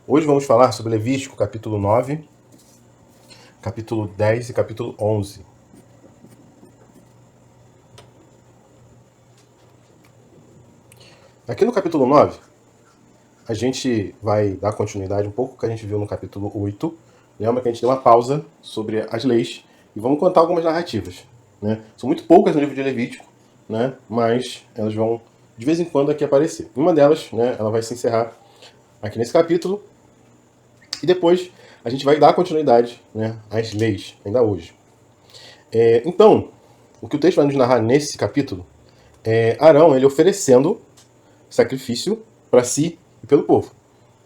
Hoje vamos falar sobre Levítico, capítulo 9, capítulo 10 e capítulo 11. Aqui no capítulo 9, a gente vai dar continuidade um pouco que a gente viu no capítulo 8. Lembra que a gente deu uma pausa sobre as leis e vamos contar algumas narrativas, né? São muito poucas no livro de Levítico, né? Mas elas vão de vez em quando aqui aparecer. Uma delas, né, ela vai se encerrar aqui nesse capítulo e depois a gente vai dar continuidade, né, às leis, ainda hoje. Então, o que o texto vai nos narrar nesse capítulo é Arão ele oferecendo sacrifício para si e pelo povo.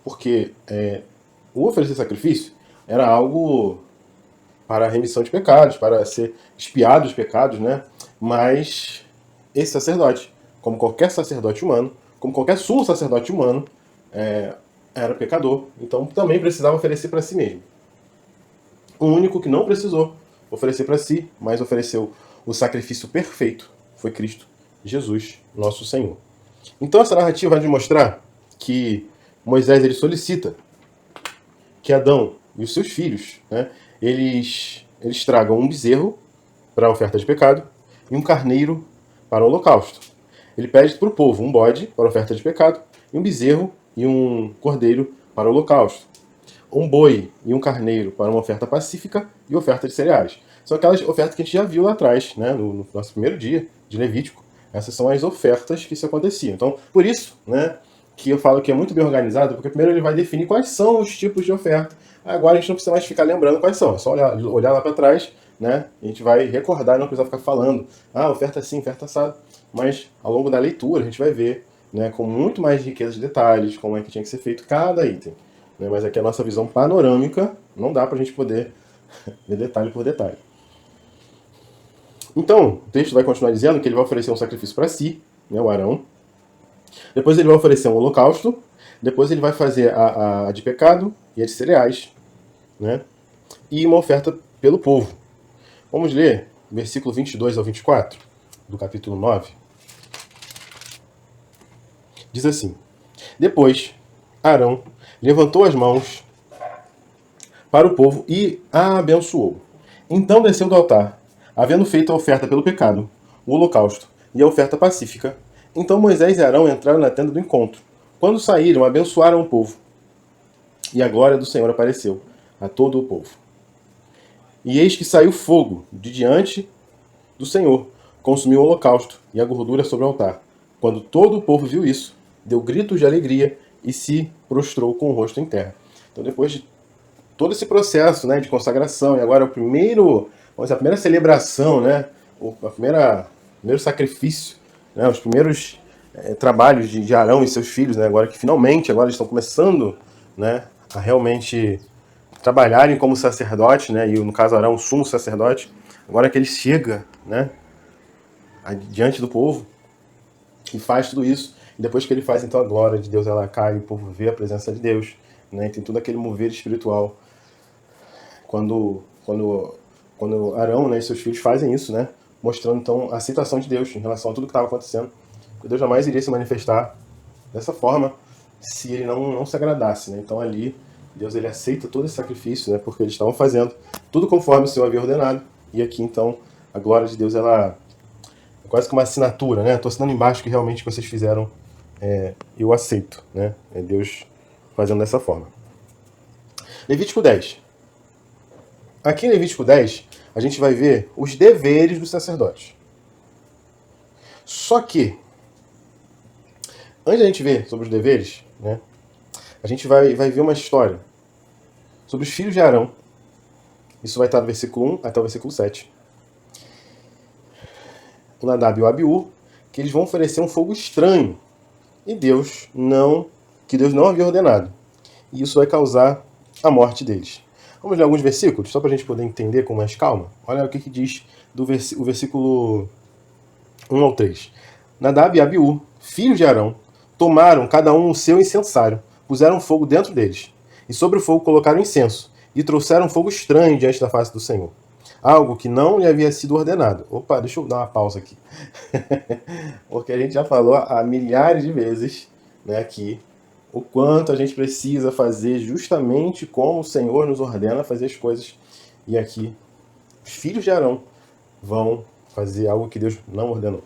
Porque o oferecer sacrifício era algo para a remissão de pecados, para ser expiado os pecados, né? Mas esse sacerdote, como qualquer sacerdote humano, como qualquer sumo sacerdote humano, era pecador. Então também precisava oferecer para si mesmo. O único que não precisou oferecer para si, mas ofereceu o sacrifício perfeito, foi Cristo Jesus, nosso Senhor. Então essa narrativa vai nos mostrar que Moisés ele solicita que Adão e os seus filhos, né, eles tragam um bezerro para a oferta de pecado e um carneiro para o holocausto. Ele pede para o povo um bode para a oferta de pecado e um bezerro e um cordeiro para o holocausto. Um boi e um carneiro para uma oferta pacífica e oferta de cereais. São aquelas ofertas que a gente já viu lá atrás, né, no nosso primeiro dia de Levítico. Essas são as ofertas que isso acontecia. Então, por isso, né, que eu falo que é muito bem organizado, porque primeiro ele vai definir quais são os tipos de oferta. Agora a gente não precisa mais ficar lembrando quais são, é só olhar lá para trás, né? A gente vai recordar, não precisa ficar falando, oferta assim, oferta assada. Mas ao longo da leitura a gente vai ver, né, com muito mais riqueza de detalhes, como é que tinha que ser feito cada item. Né? Mas aqui a nossa visão panorâmica não dá para a gente poder ver detalhe por detalhe. Então, o texto vai continuar dizendo que ele vai oferecer um sacrifício para si, né, o Arão. Depois ele vai oferecer um holocausto. Depois ele vai fazer a de pecado e a de cereais, né? E uma oferta pelo povo. Vamos ler versículo 22 ao 24 do capítulo 9. Diz assim: Depois Arão levantou as mãos para o povo e a abençoou. Então desceu do altar, havendo feito a oferta pelo pecado, o holocausto e a oferta pacífica. Então Moisés e Arão entraram na tenda do encontro. Quando saíram, abençoaram o povo. E a glória do Senhor apareceu a todo o povo. E eis que saiu fogo de diante do Senhor, consumiu o holocausto e a gordura sobre o altar. Quando todo o povo viu isso, deu gritos de alegria e se prostrou com o rosto em terra. Então, depois de todo esse processo, né, de consagração, e agora a primeira celebração, né, primeiro sacrifício, né, os primeiros trabalhos de Arão e seus filhos, né, agora que finalmente agora eles estão começando, né, a realmente trabalharem como sacerdote, né, e no caso Arão, sumo sacerdote, agora que ele chega, né, diante do povo e faz tudo isso, e depois que ele faz, então a glória de Deus ela cai, e o povo vê a presença de Deus, né, e tem todo aquele mover espiritual. Quando Arão, né, e seus filhos fazem isso, né, mostrando então a aceitação de Deus em relação a tudo que estava acontecendo, porque Deus jamais iria se manifestar dessa forma se ele não se agradasse, né? Então ali Deus ele aceita todo esse sacrifício, né, porque eles estavam fazendo tudo conforme o Senhor havia ordenado, e aqui então a glória de Deus ela é quase que uma assinatura, né? Estou assinando embaixo que realmente vocês fizeram, eu aceito, né? É Deus fazendo dessa forma. Levítico 10. Aqui em Levítico 10, a gente vai ver os deveres dos sacerdotes. Só que, antes da gente ver sobre os deveres, né, a gente vai ver uma história sobre os filhos de Arão. Isso vai estar do versículo 1 até o versículo 7. O Nadab e o Abiú, que eles vão oferecer um fogo estranho. E que Deus não havia ordenado. E isso vai causar a morte deles. Vamos ler alguns versículos, só para a gente poder entender com mais calma. Olha o que diz o versículo 1 ao 3. Nadab e Abiú, filhos de Arão, tomaram cada um o seu incensário, puseram fogo dentro deles, e sobre o fogo colocaram incenso, e trouxeram fogo estranho diante da face do Senhor. Algo que não lhe havia sido ordenado. Opa, deixa eu dar uma pausa aqui. Porque a gente já falou há milhares de vezes, né, aqui o quanto a gente precisa fazer justamente como o Senhor nos ordena fazer as coisas. E aqui, os filhos de Arão vão fazer algo que Deus não ordenou.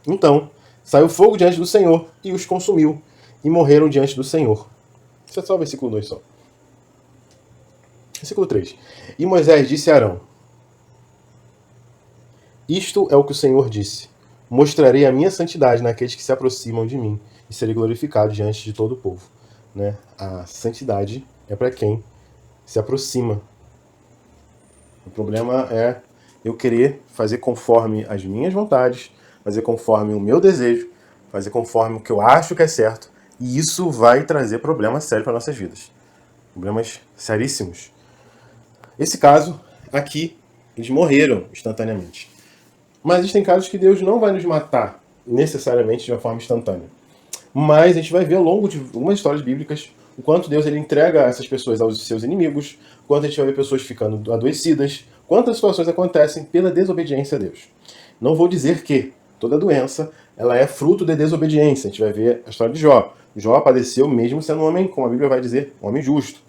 Então, saiu fogo diante do Senhor e os consumiu, e morreram diante do Senhor. Isso é só o versículo 2 só. Versículo 3. E Moisés disse a Arão: Isto é o que o Senhor disse: Mostrarei a minha santidade naqueles que se aproximam de mim, e serei glorificado diante de todo o povo. Né? A santidade é para quem se aproxima. O problema é eu querer fazer conforme as minhas vontades, fazer conforme o meu desejo, fazer conforme o que eu acho que é certo, e isso vai trazer problemas sérios para nossas vidas. Problemas seríssimos. Esse caso, aqui, eles morreram instantaneamente. Mas existem casos que Deus não vai nos matar necessariamente de uma forma instantânea. Mas a gente vai ver ao longo de algumas histórias bíblicas o quanto Deus ele entrega essas pessoas aos seus inimigos, quanto a gente vai ver pessoas ficando adoecidas, quantas situações acontecem pela desobediência a Deus. Não vou dizer que toda doença ela é fruto de desobediência. A gente vai ver a história de Jó. Jó padeceu mesmo sendo um homem, como a Bíblia vai dizer, um homem justo.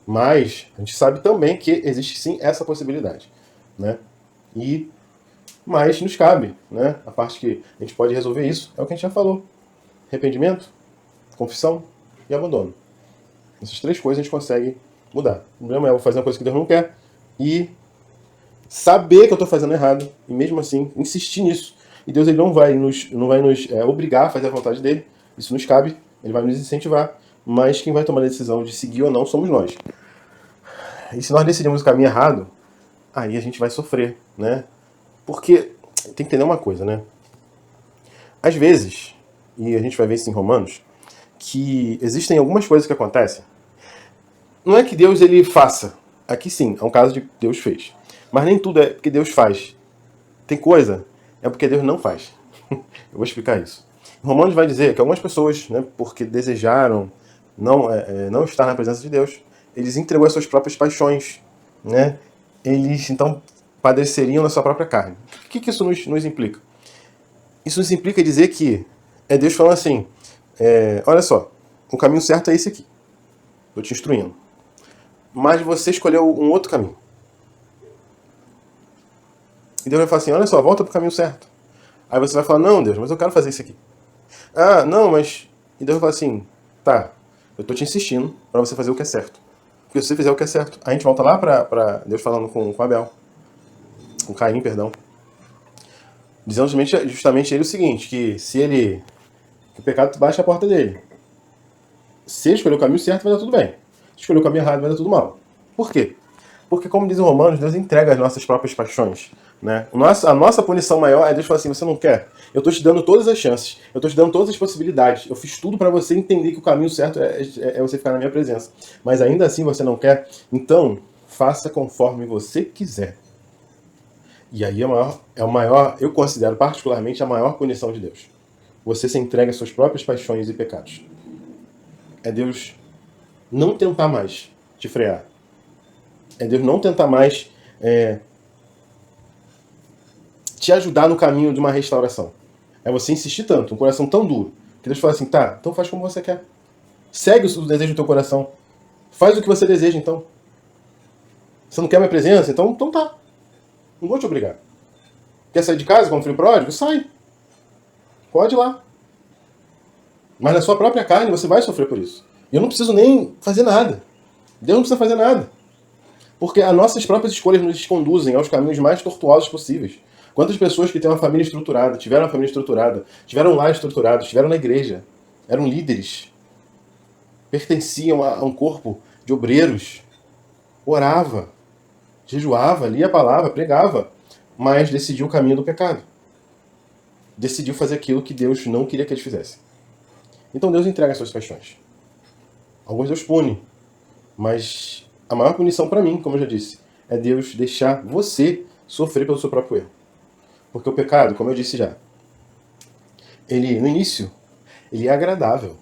Mas a gente sabe também que existe sim essa possibilidade, né? Mas nos cabe, né? A parte que a gente pode resolver isso é o que a gente já falou: arrependimento, confissão e abandono. Essas três coisas a gente consegue mudar. O problema é eu fazer uma coisa que Deus não quer e saber que eu estou fazendo errado e mesmo assim insistir nisso. E Deus ele não vai nos obrigar a fazer a vontade dele. Isso nos cabe, ele vai nos incentivar. Mas quem vai tomar a decisão de seguir ou não somos nós. E se nós decidimos o caminho errado, aí a gente vai sofrer, né? Porque tem que entender uma coisa, né? Às vezes, e a gente vai ver isso em Romanos, que existem algumas coisas que acontecem. Não é que Deus ele faça. Aqui sim, é um caso de que Deus fez. Mas nem tudo é porque Deus faz. Tem coisa, é porque Deus não faz. Eu vou explicar isso. Romanos vai dizer que algumas pessoas, né, porque desejaram não estar na presença de Deus, eles entregou as suas próprias paixões, né? Eles então padeceriam na sua própria carne. O que isso nos implica? Isso nos implica dizer que é Deus falando assim: olha só, o caminho certo é esse aqui. Estou te instruindo. Mas você escolheu um outro caminho. E Deus vai falar assim: olha só, volta para o caminho certo. Aí você vai falar: não, Deus, mas eu quero fazer isso aqui. Ah, não, mas... E Deus vai falar assim: tá, eu estou te insistindo para você fazer o que é certo. Porque se você fizer o que é certo, a gente volta lá para Deus falando com Abel. Com Caim, perdão. Dizendo justamente ele o seguinte: que que o pecado baixa a porta dele. Se ele escolher o caminho certo, vai dar tudo bem. Se escolher o caminho errado, vai dar tudo mal. Por quê? Porque, como diz o Romanos, Deus entrega as nossas próprias paixões. Né? A nossa punição maior é Deus falar assim: você não quer? Eu estou te dando todas as chances. Eu estou te dando todas as possibilidades. Eu fiz tudo para você entender que o caminho certo é você ficar na minha presença. Mas ainda assim você não quer? Então, faça conforme você quiser. E aí eu considero particularmente a maior punição de Deus. Você se entrega às suas próprias paixões e pecados. É Deus não tentar mais te frear. É Deus não tentar mais te ajudar no caminho de uma restauração. É você insistir tanto, um coração tão duro, que Deus fala assim: tá, então faz como você quer. Segue o desejo do teu coração. Faz o que você deseja, então. Você não quer minha presença? Então tá. Não vou te obrigar. Quer sair de casa como filho pródigo? Sai. Pode ir lá. Mas na sua própria carne você vai sofrer por isso. E eu não preciso nem fazer nada. Deus não precisa fazer nada. Porque as nossas próprias escolhas nos conduzem aos caminhos mais tortuosos possíveis. Quantas pessoas que têm uma família estruturada, tiveram uma família estruturada, tiveram um lar estruturado, estiveram na igreja, eram líderes, pertenciam a um corpo de obreiros, orava, jejuava, lia a palavra, pregava, mas decidiu o caminho do pecado. Decidiu fazer aquilo que Deus não queria que eles fizessem. Então Deus entrega as suas paixões. Alguns Deus pune, mas a maior punição para mim, como eu já disse, é Deus deixar você sofrer pelo seu próprio erro. Porque o pecado, como eu disse já, ele no início, ele é agradável.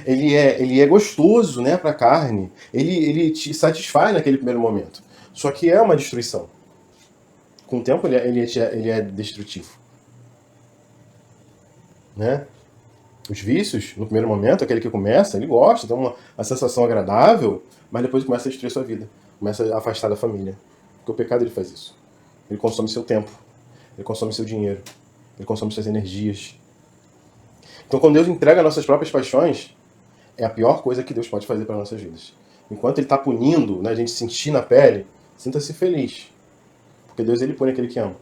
Ele é gostoso, né, para a carne. Ele te satisfaz naquele primeiro momento. Só que é uma destruição. Com o tempo ele é destrutivo. Né? Os vícios, no primeiro momento, aquele que começa, ele gosta, tem uma sensação agradável, mas depois começa a destruir sua vida, começa a afastar da família. Porque o pecado ele faz isso. Ele consome seu tempo, ele consome seu dinheiro, ele consome suas energias. Então, quando Deus entrega nossas próprias paixões, é a pior coisa que Deus pode fazer para nossas vidas. Enquanto Ele está punindo, né, a gente sentir na pele, sinta-se feliz. Porque Deus ele pune aquele que ama.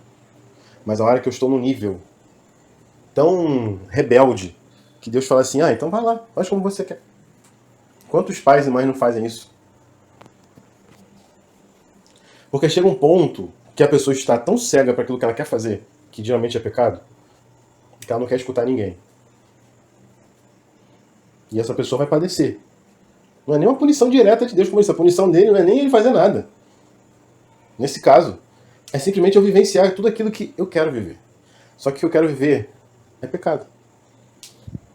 Mas a hora que eu estou num nível tão rebelde, que Deus fala assim, então vai lá, faz como você quer. Quantos pais e mães não fazem isso? Porque chega um ponto que a pessoa está tão cega para aquilo que ela quer fazer, que geralmente é pecado, que ela não quer escutar ninguém. E essa pessoa vai padecer. Não é nem uma punição direta de Deus como isso. A punição dele não é nem ele fazer nada. Nesse caso, é simplesmente eu vivenciar tudo aquilo que eu quero viver. Só que o que eu quero viver é pecado.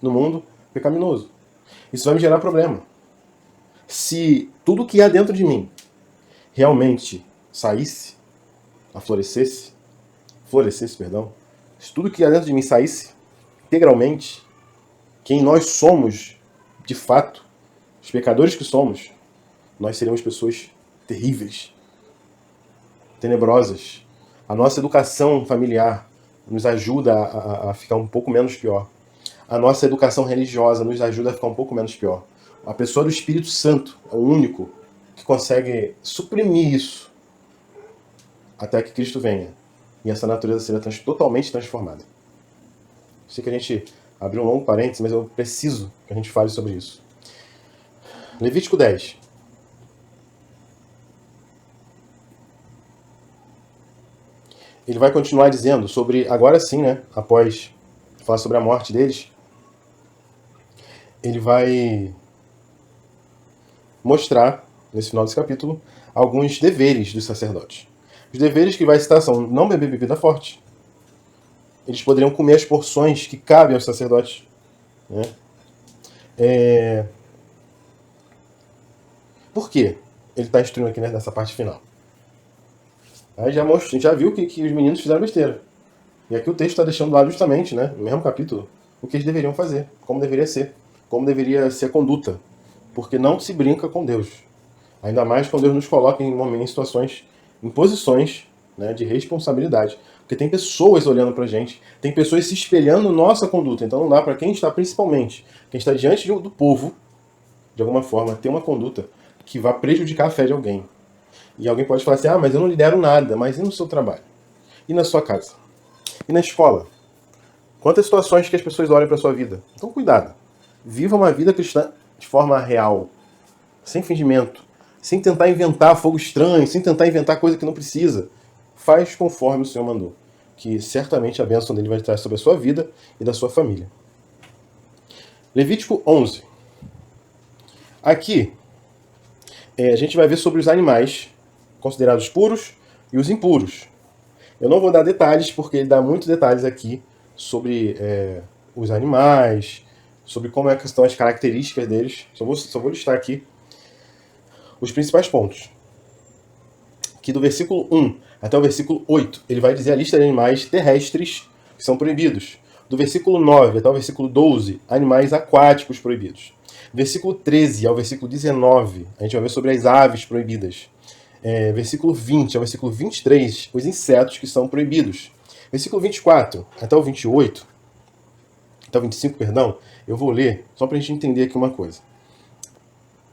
No mundo pecaminoso. Isso vai me gerar problema. Se tudo que há dentro de mim realmente saísse, florescesse, se tudo que há dentro de mim saísse integralmente, quem nós somos, de fato, os pecadores que somos, nós seríamos pessoas terríveis, tenebrosas. A nossa educação familiar nos ajuda a ficar um pouco menos pior. A nossa educação religiosa nos ajuda a ficar um pouco menos pior. A pessoa do Espírito Santo é o único que consegue suprimir isso até que Cristo venha. E essa natureza seja totalmente transformada. Sei que a gente abriu um longo parênteses, mas eu preciso que a gente fale sobre isso. Levítico 10. Ele vai continuar dizendo sobre, agora sim, né, após falar sobre a morte deles, ele vai mostrar, nesse final desse capítulo, alguns deveres dos sacerdotes. Os deveres que vai citar são não beber bebida forte. Eles poderiam comer as porções que cabem aos sacerdotes. Né? Por quê? Ele está instruindo aqui, né, nessa parte final. Aí a gente já viu que os meninos fizeram besteira. E aqui o texto está deixando lá justamente, né, no mesmo capítulo, o que eles deveriam fazer, como deveria ser a conduta. Porque não se brinca com Deus. Ainda mais quando Deus nos coloca em situações, em posições, né, de responsabilidade. Porque tem pessoas olhando pra gente, tem pessoas se espelhando nossa conduta. Então não dá para quem está, principalmente, quem está diante do povo, de alguma forma, ter uma conduta que vá prejudicar a fé de alguém. E alguém pode falar assim, mas eu não lidero nada. Mas e no seu trabalho? E na sua casa? E na escola? Quantas situações que as pessoas olham para sua vida? Então cuidado. Viva uma vida cristã de forma real. Sem fingimento. Sem tentar inventar fogo estranho. Sem tentar inventar coisa que não precisa. Faz conforme o Senhor mandou. Que certamente a bênção dele vai estar sobre a sua vida e da sua família. Levítico 11. Aqui, a gente vai ver sobre os animais considerados puros e os impuros. Eu não vou dar detalhes, porque ele dá muitos detalhes aqui sobre os animais, sobre como estão as características deles. Só vou listar aqui os principais pontos. Que do versículo 1 até o versículo 8, ele vai dizer a lista de animais terrestres que são proibidos. Do versículo 9 até o versículo 12, animais aquáticos proibidos. Versículo 13 ao versículo 19, a gente vai ver sobre as aves proibidas. Versículo 20 ao versículo 23, os insetos que são proibidos. Versículo 24 até o 28, até o 25, perdão, eu vou ler só para a gente entender aqui uma coisa.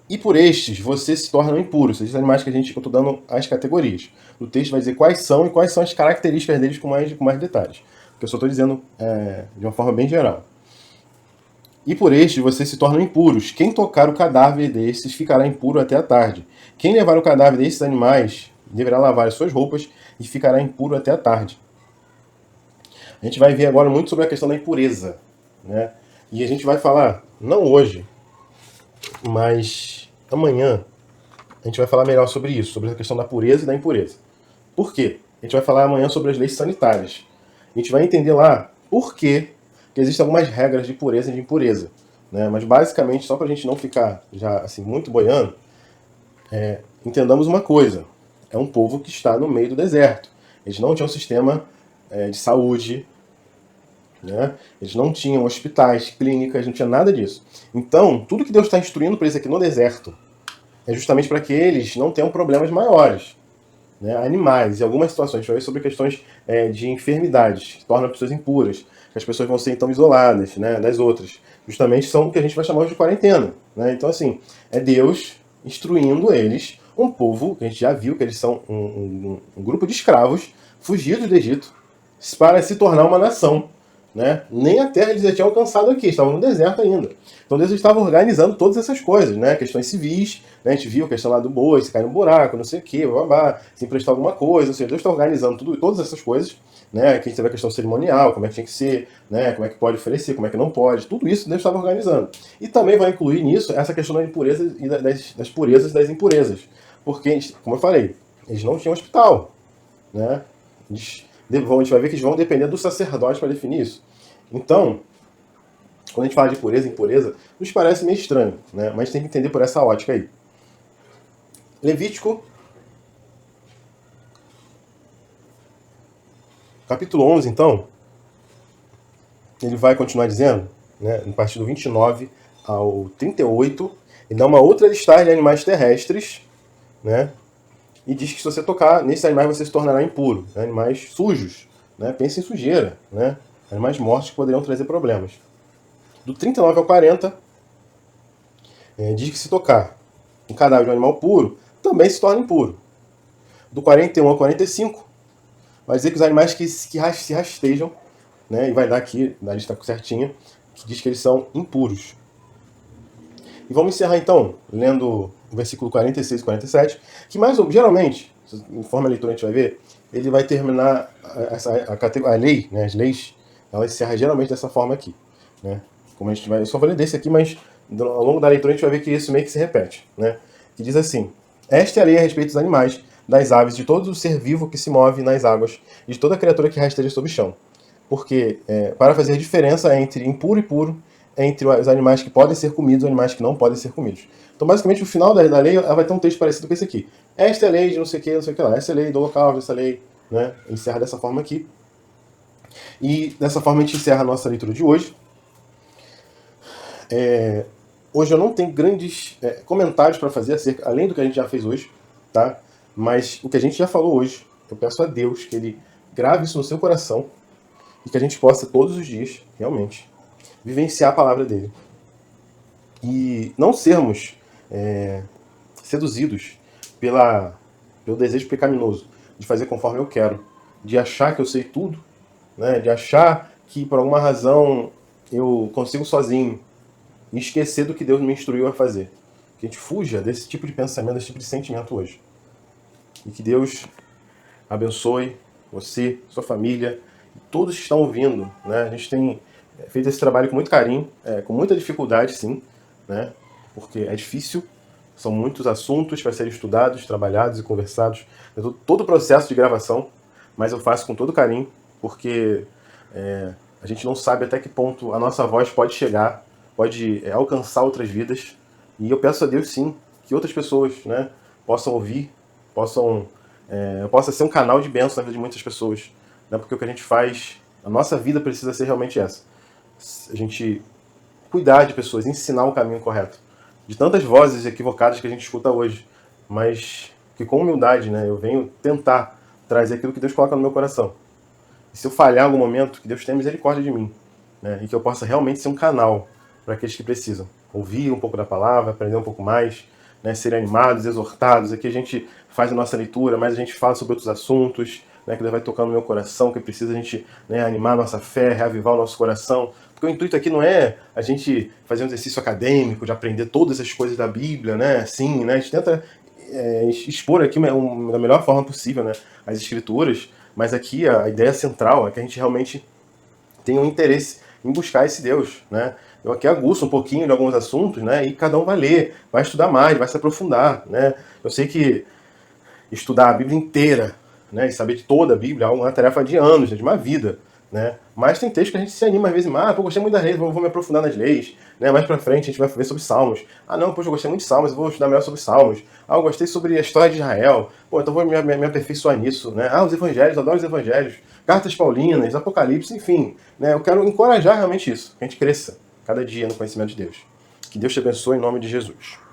E por estes você se torna impuro. Esses animais que eu estou dando as categorias. O texto vai dizer quais são e quais são as características deles com mais detalhes. Porque eu só estou dizendo de uma forma bem geral. E por estes vocês se tornam impuros. Quem tocar o cadáver desses ficará impuro até a tarde. Quem levar o cadáver desses animais deverá lavar as suas roupas e ficará impuro até a tarde. A gente vai ver agora muito sobre a questão da impureza. Né? E a gente vai falar, não hoje, mas amanhã, a gente vai falar melhor sobre isso, sobre a questão da pureza e da impureza. Por quê? A gente vai falar amanhã sobre as leis sanitárias. A gente vai entender lá por quê que existem algumas regras de pureza e de impureza. Né? Mas basicamente, só para a gente não ficar já assim muito boiando, entendamos uma coisa. É um povo que está no meio do deserto. Eles não tinham um sistema de saúde, né? Eles não tinham hospitais, clínicas, não tinha nada disso. Então, tudo que Deus está instruindo para eles aqui no deserto é justamente para que eles não tenham problemas maiores, né? Animais, em algumas situações, a gente vai ver sobre questões de enfermidades, que tornam as pessoas impuras, que as pessoas vão ser então isoladas, né, das outras. Justamente são o que a gente vai chamar de quarentena, né? Então, assim, é Deus instruindo eles, um povo, que a gente já viu que eles são um grupo de escravos, fugidos do Egito, para se tornar uma nação, né? Nem a terra eles já tinham alcançado aqui, estavam no deserto ainda. Então Deus estava organizando todas essas coisas, né? Questões civis, né? A gente viu a questão lá do boi, se cair no buraco, não sei o quê, babá, se emprestar alguma coisa, ou seja, Deus está organizando todas essas coisas, né? Que a gente teve a questão cerimonial, como é que tinha que ser, né? Como é que pode oferecer, como é que não pode, tudo isso Deus estava organizando. E também vai incluir nisso essa questão da impureza e das purezas e das impurezas. Porque, como eu falei, eles não tinham hospital, né? A gente vai ver que eles vão depender do sacerdote para definir isso. Então, quando a gente fala de pureza e impureza, nos parece meio estranho, né? Mas tem que entender por essa ótica aí. Levítico, capítulo 11, então, ele vai continuar dizendo, né, a partir do 29 ao 38, ele dá uma outra listagem de animais terrestres, né? E diz que se você tocar nesses animais você se tornará impuro, né? Animais sujos, né? Pense em sujeira, né? Animais mortos que poderiam trazer problemas. Do 39 ao 40, diz que se tocar um cadáver de um animal puro, também se torna impuro. Do 41 ao 45, vai dizer que os animais que se rastejam, né? E vai dar aqui, na lista certinha, que diz que eles são impuros. E vamos encerrar então, lendo o versículo 46 e 47, que mais geralmente, conforme a leitura a gente vai ver, ele vai terminar a lei, né, as leis, ela encerra geralmente dessa forma aqui, né? Como a gente vai, eu só vou ler desse aqui, mas ao longo da leitura a gente vai ver que isso meio que se repete, né? Que diz assim: esta é a lei a respeito dos animais, das aves, de todo o ser vivo que se move nas águas, e de toda criatura que rasteja sobre o chão. Porque, para fazer diferença entre impuro e puro, entre os animais que podem ser comidos e os animais que não podem ser comidos. Então, basicamente, o final da lei ela vai ter um texto parecido com esse aqui. Esta é a lei de não sei o que, não sei o que lá. Essa é a lei do holocausto, essa lei, né? Encerra dessa forma aqui. E dessa forma a gente encerra a nossa leitura de hoje. Hoje eu não tenho grandes comentários para fazer acerca, além do que a gente já fez hoje, tá? Mas o que a gente já falou hoje, eu peço a Deus que Ele grave isso no seu coração e que a gente possa todos os dias, realmente, vivenciar a palavra dele. E não sermos seduzidos pelo desejo pecaminoso de fazer conforme eu quero, de achar que eu sei tudo, né? De achar que por alguma razão eu consigo sozinho e esquecer do que Deus me instruiu a fazer. Que a gente fuja desse tipo de pensamento, desse tipo de sentimento hoje. E que Deus abençoe você, sua família, todos que estão ouvindo, né? A gente tem feito esse trabalho com muito carinho, com muita dificuldade, sim, né? Porque é difícil, são muitos assuntos para serem estudados, trabalhados e conversados. Todo o processo de gravação, mas eu faço com todo carinho, porque a gente não sabe até que ponto a nossa voz pode chegar, pode alcançar outras vidas. E eu peço a Deus, sim, que outras pessoas, né, possam ouvir, possa ser um canal de bênção na vida de muitas pessoas, né? Porque o que a gente faz, a nossa vida precisa ser realmente essa. A gente cuidar de pessoas, ensinar o caminho correto. De tantas vozes equivocadas que a gente escuta hoje, mas que com humildade, né, eu venho tentar trazer aquilo que Deus coloca no meu coração. E se eu falhar em algum momento, que Deus tenha misericórdia de mim, né, e que eu possa realmente ser um canal para aqueles que precisam. Ouvir um pouco da palavra, aprender um pouco mais, né, serem animados, exortados. Aqui a gente faz a nossa leitura, mas a gente fala sobre outros assuntos, né, que Deus vai tocando no meu coração, que precisa a gente, né, animar a nossa fé, reavivar o nosso coração. Porque o intuito aqui não é a gente fazer um exercício acadêmico, de aprender todas as coisas da Bíblia, né, assim, né, a gente tenta expor aqui da melhor forma possível, né, as escrituras, mas aqui a ideia central é que a gente realmente tenha um interesse em buscar esse Deus, né. Eu aqui aguço um pouquinho de alguns assuntos, né, e cada um vai ler, vai estudar mais, vai se aprofundar, né. Eu sei que estudar a Bíblia inteira, né, e saber de toda a Bíblia é uma tarefa de anos, de uma vida, né? Mas tem textos que a gente se anima às vezes, pô, gostei muito da lei, vou me aprofundar nas leis, né? Mais pra frente a gente vai ver sobre Salmos. Não, poxa, eu gostei muito de Salmos, eu vou estudar melhor sobre Salmos. Eu gostei sobre a história de Israel, pô, então vou me aperfeiçoar nisso, né? Os evangelhos, adoro os evangelhos, cartas paulinas, Apocalipse, enfim, né? Eu quero encorajar realmente isso, que a gente cresça cada dia no conhecimento de Deus. Que Deus te abençoe em nome de Jesus.